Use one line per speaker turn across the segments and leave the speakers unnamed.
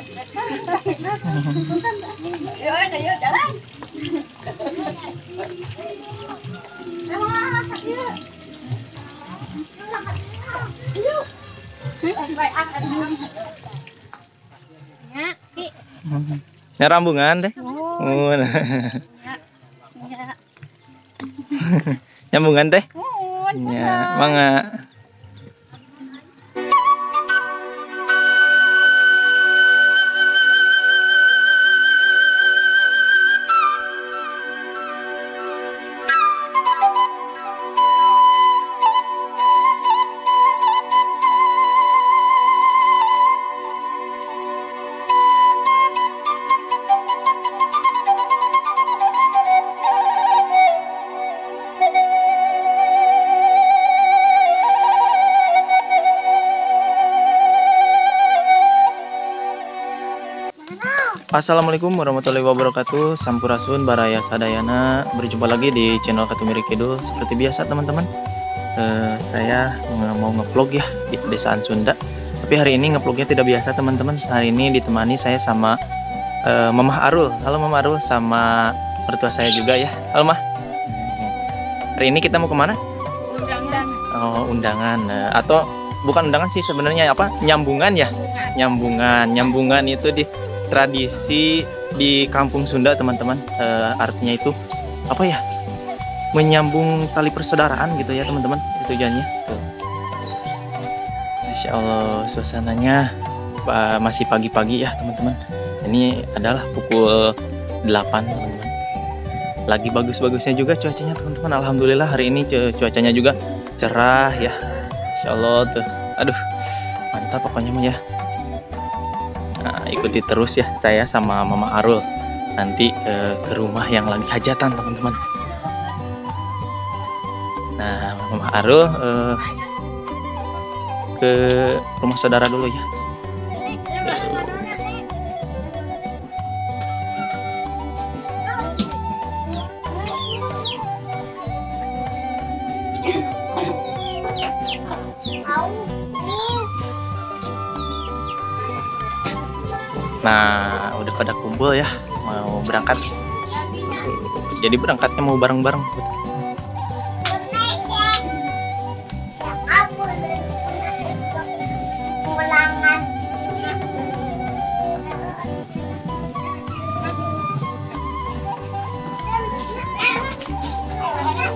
Ayo jalan.
Ya rambungan teh. Nyambungan teh. Ya, mangga. Assalamualaikum warahmatullahi wabarakatuh. Sampurasun Baraya Sadayana. Berjumpa lagi di channel Katumiri Kidul. Seperti biasa teman-teman, saya mau ngevlog ya di pedesaan Sunda. Tapi hari ini ngevlognya tidak biasa teman-teman. Hari ini ditemani saya sama Mamah Arul. Halo Mamah Arul, sama mertua saya juga ya. Halo Mah. Hari ini kita mau kemana?
Undangan.
Oh, undangan. Atau bukan undangan sih sebenarnya, apa? Nyambungan ya. Nyambungan itu di tradisi di kampung Sunda teman-teman. Artinya itu apa ya, menyambung tali persaudaraan gitu ya teman-teman, itu tujuannya. Insya Allah suasananya masih pagi-pagi ya teman-teman. Ini adalah pukul 8 teman-teman. Lagi bagus-bagusnya juga cuacanya teman-teman. Alhamdulillah hari ini cuacanya juga cerah ya. Insya Allah tuh, aduh mantap pokoknya ya. Nah, ikuti terus ya saya sama Mama Arul nanti ke rumah yang lagi hajatan teman-teman. Nah, Mama Arul ke rumah saudara dulu ya. Nah, udah pada kumpul ya, mau berangkat. Jadi berangkatnya mau bareng-bareng.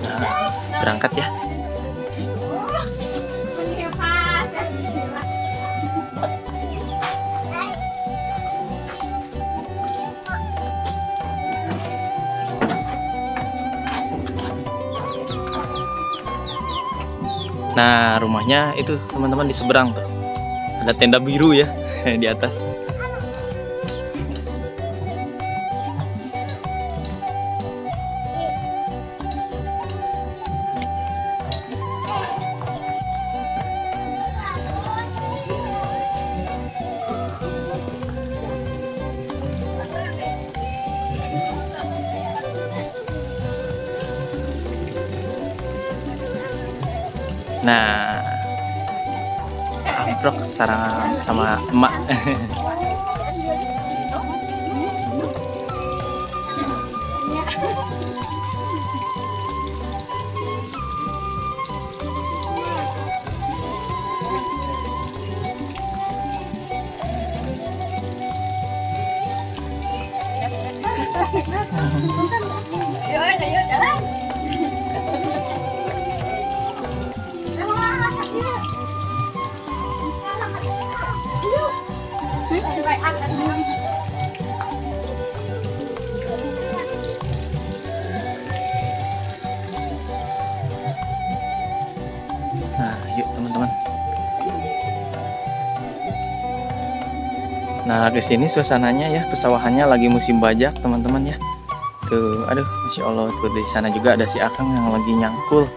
Nah, berangkat ya. Nah, rumahnya itu teman-teman di seberang tuh. Ada tenda biru ya di atas. Nah, amprok sarang sama emak.
Ayo jalan.
Nah, yuk teman-teman. Nah, di sini suasananya ya, pesawahannya lagi musim bajak teman-teman ya. Tuh, aduh, masya Allah tuh di sana juga ada si Akang yang lagi nyangkul.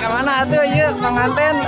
Kemana tuh yuk pengantin?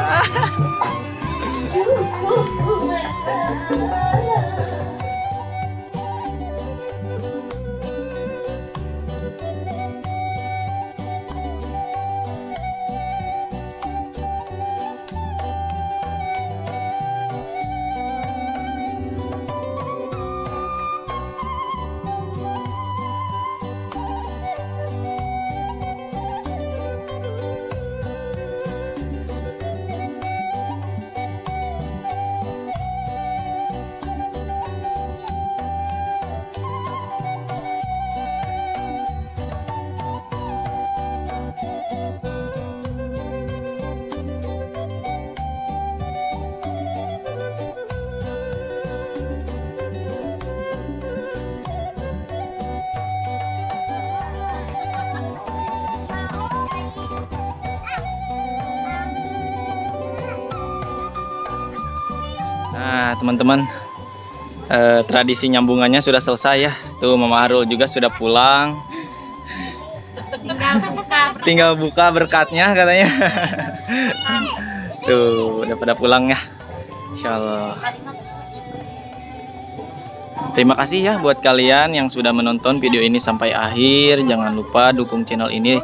Nah teman-teman, tradisi nyambungannya sudah selesai ya. Tuh Mama Harul juga sudah pulang. Tinggal buka berkatnya katanya. Tuh udah pada pulang ya, Insya Allah. Terima kasih ya buat kalian yang sudah menonton video ini sampai akhir. Jangan lupa dukung channel ini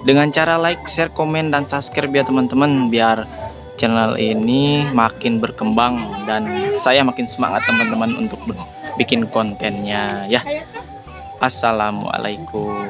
dengan cara like, share, komen, dan subscribe ya teman-teman, biar channel ini makin berkembang dan saya makin semangat teman-teman untuk bikin kontennya ya. Assalamualaikum.